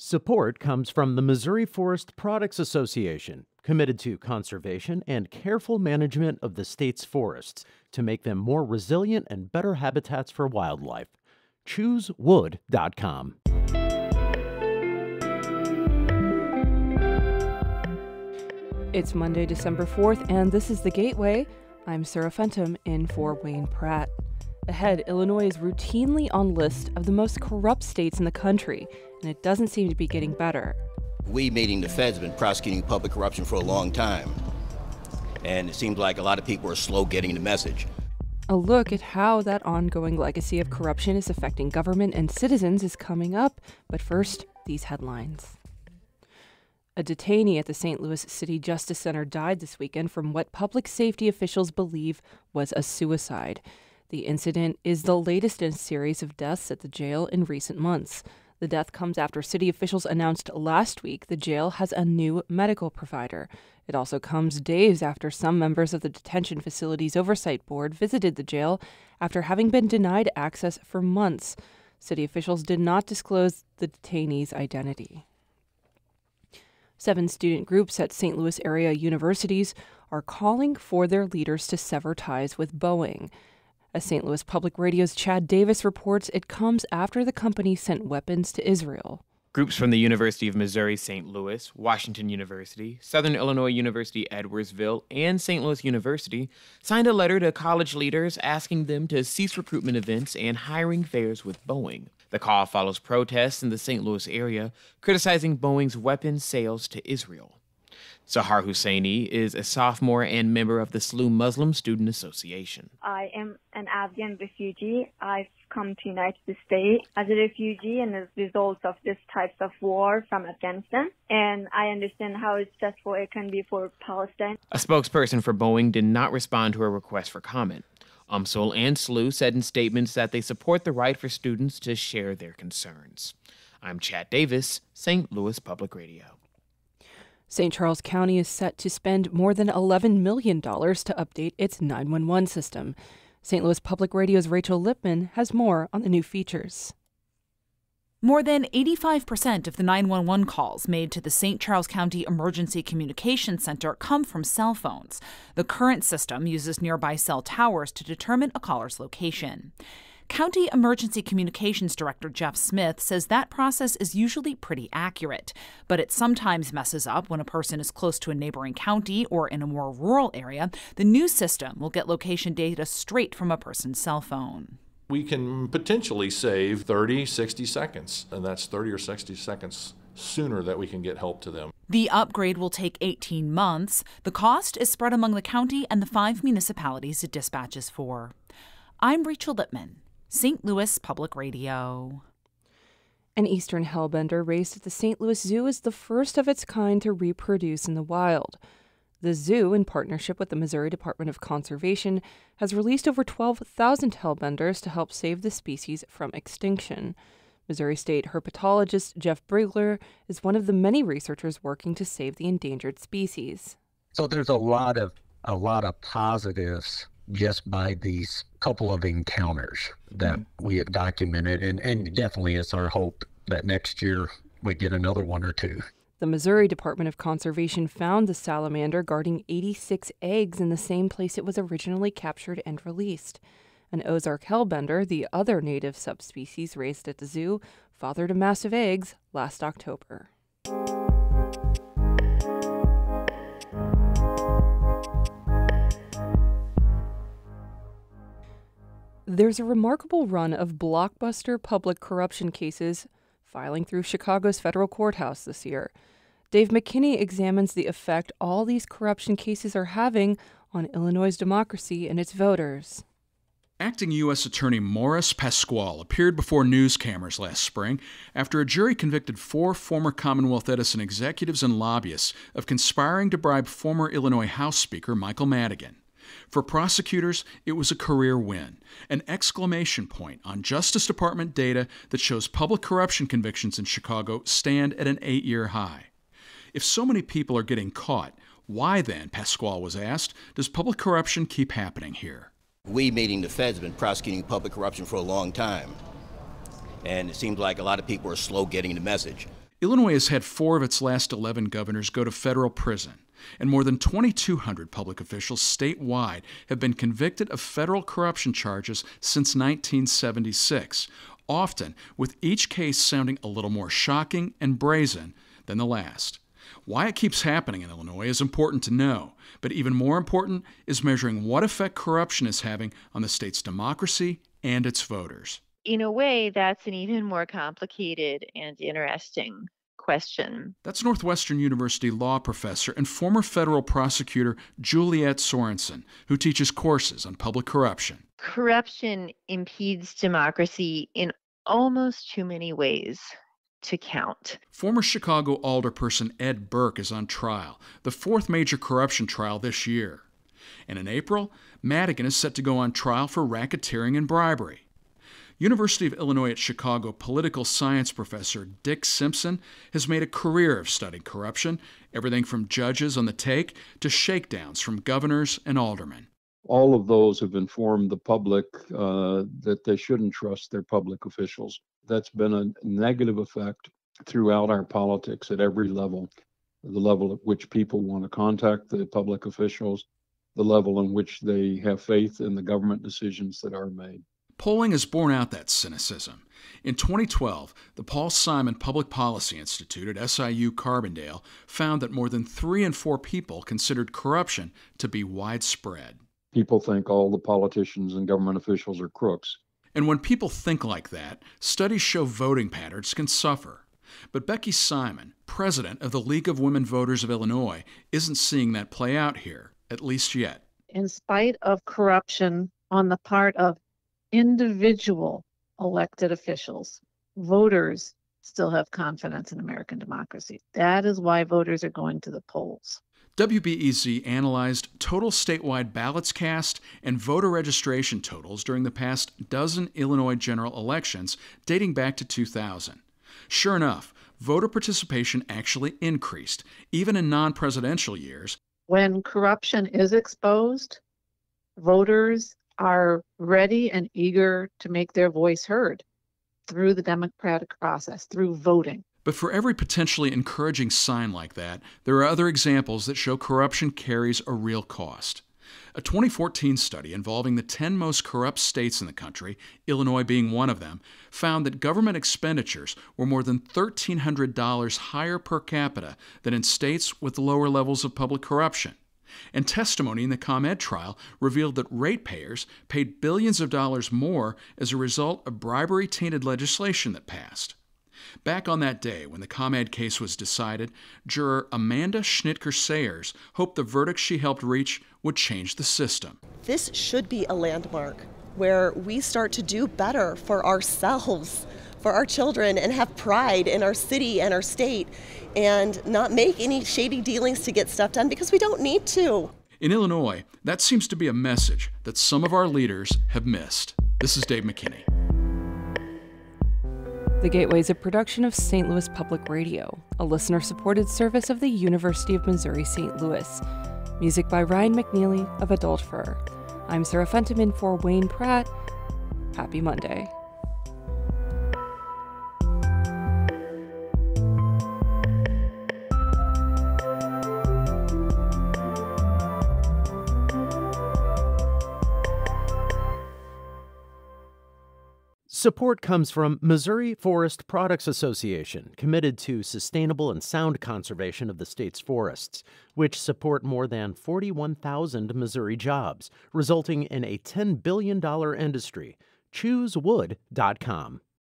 Support comes from the Missouri Forest Products Association, committed to conservation and careful management of the state's forests to make them more resilient and better habitats for wildlife. ChooseWood.com. It's Monday, December 4th, and this is The Gateway. I'm Sarah Fenton in for Wayne Pratt. Ahead, Illinois is routinely on list of the most corrupt states in the country, and it doesn't seem to be getting better. We, meaning the feds, have been prosecuting public corruption for a long time, and it seems like a lot of people are slow getting the message. A look at how that ongoing legacy of corruption is affecting government and citizens is coming up, but first, these headlines. A detainee at the St. Louis City Justice Center died this weekend from what public safety officials believe was a suicide. The incident is the latest in a series of deaths at the jail in recent months. The death comes after city officials announced last week the jail has a new medical provider. It also comes days after some members of the Detention Facilities Oversight Board visited the jail after having been denied access for months. City officials did not disclose the detainee's identity. 7 student groups at St. Louis area universities are calling for their leaders to sever ties with Boeing. As St. Louis Public Radio's Chad Davis reports, it comes after the company sent weapons to Israel. Groups from the University of Missouri St. Louis, Washington University, Southern Illinois University Edwardsville, and St. Louis University signed a letter to college leaders asking them to cease recruitment events and hiring fairs with Boeing. The call follows protests in the St. Louis area criticizing Boeing's weapons sales to Israel. Sahar Husseini is a sophomore and member of the SLU Muslim Student Association. I am an Afghan refugee. I've come to United States as a refugee and as a result of this type of war from Afghanistan. And I understand how stressful it can be for Palestine. A spokesperson for Boeing did not respond to a request for comment. UMSL and SLU said in statements that they support the right for students to share their concerns. I'm Chad Davis, St. Louis Public Radio. St. Charles County is set to spend more than $11 million to update its 911 system. St. Louis Public Radio's Rachel Lipman has more on the new features. More than 85% of the 911 calls made to the St. Charles County Emergency Communications Center come from cell phones. The current system uses nearby cell towers to determine a caller's location. County Emergency Communications Director Jeff Smith says that process is usually pretty accurate, but it sometimes messes up when a person is close to a neighboring county or in a more rural area. The new system will get location data straight from a person's cell phone. We can potentially save 30, 60 seconds, and that's 30 or 60 seconds sooner that we can get help to them. The upgrade will take 18 months. The cost is spread among the county and the 5 municipalities it dispatches for. I'm Rachel Lippman, St. Louis Public Radio. An eastern hellbender raised at the St. Louis Zoo is the first of its kind to reproduce in the wild. The zoo, in partnership with the Missouri Department of Conservation, has released over 12,000 hellbenders to help save the species from extinction. Missouri State herpetologist Jeff Brigler is one of the many researchers working to save the endangered species. So there's a lot of positives just by these couple of encounters that we have documented, and definitely it's our hope that next year we get another one or two. The Missouri Department of Conservation found the salamander guarding 86 eggs in the same place it was originally captured and released. An Ozark hellbender, the other native subspecies raised at the zoo, fathered a mass of eggs last October. There's a remarkable run of blockbuster public corruption cases filing through Chicago's federal courthouse this year. Dave McKinney examines the effect all these corruption cases are having on Illinois' democracy and its voters. Acting U.S. Attorney Morris Pasquale appeared before news cameras last spring after a jury convicted 4 former Commonwealth Edison executives and lobbyists of conspiring to bribe former Illinois House Speaker Michael Madigan. For prosecutors, it was a career win, an exclamation point on Justice Department data that shows public corruption convictions in Chicago stand at an 8-year high. If so many people are getting caught, why then, Pasquale was asked, does public corruption keep happening here? We, meaning the feds, have been prosecuting public corruption for a long time, and it seems like a lot of people are slow getting the message. Illinois has had 4 of its last 11 governors go to federal prison, and more than 2,200 public officials statewide have been convicted of federal corruption charges since 1976, often with each case sounding a little more shocking and brazen than the last. Why it keeps happening in Illinois is important to know, but even more important is measuring what effect corruption is having on the state's democracy and its voters. In a way, that's an even more complicated and interesting question. That's Northwestern University law professor and former federal prosecutor Juliet Sorensen, who teaches courses on public corruption. Corruption impedes democracy in almost too many ways to count. Former Chicago alderperson Ed Burke is on trial, the 4th major corruption trial this year. And in April, Madigan is set to go on trial for racketeering and bribery. University of Illinois at Chicago political science professor Dick Simpson has made a career of studying corruption, everything from judges on the take to shakedowns from governors and aldermen. All of those have informed the public that they shouldn't trust their public officials. That's been a negative effect throughout our politics at every level, the level at which people want to contact the public officials, the level in which they have faith in the government decisions that are made. Polling has borne out that cynicism. In 2012, the Paul Simon Public Policy Institute at SIU Carbondale found that more than 3 in 4 people considered corruption to be widespread. People think all the politicians and government officials are crooks. And when people think like that, studies show voting patterns can suffer. But Becky Simon, president of the League of Women Voters of Illinois, isn't seeing that play out here, at least yet. In spite of corruption on the part of individual elected officials, voters still have confidence in American democracy. That is why voters are going to the polls. WBEZ analyzed total statewide ballots cast and voter registration totals during the past dozen Illinois general elections dating back to 2000. Sure enough, voter participation actually increased, even in non-presidential years. When corruption is exposed, voters are ready and eager to make their voice heard through the democratic process, through voting. But for every potentially encouraging sign like that, there are other examples that show corruption carries a real cost. A 2014 study involving the 10 most corrupt states in the country, Illinois being one of them, found that government expenditures were more than $1,300 higher per capita than in states with lower levels of public corruption. And testimony in the ComEd trial revealed that ratepayers paid billions of dollars more as a result of bribery-tainted legislation that passed. Back on that day when the ComEd case was decided, juror Amanda Schnitker-Sayers hoped the verdict she helped reach would change the system. This should be a landmark where we start to do better for ourselves, for our children, and have pride in our city and our state, and not make any shady dealings to get stuff done because we don't need to. In Illinois, that seems to be a message that some of our leaders have missed. This is Dave McKinney. The Gateway is a production of St. Louis Public Radio, a listener-supported service of the University of Missouri St. Louis. Music by Ryan McNeely of Adult Fur. I'm Sarah Fentiman for Wayne Pratt. Happy Monday. Support comes from Missouri Forest Products Association, committed to sustainable and sound conservation of the state's forests, which support more than 41,000 Missouri jobs, resulting in a $10 billion industry. ChooseWood.com.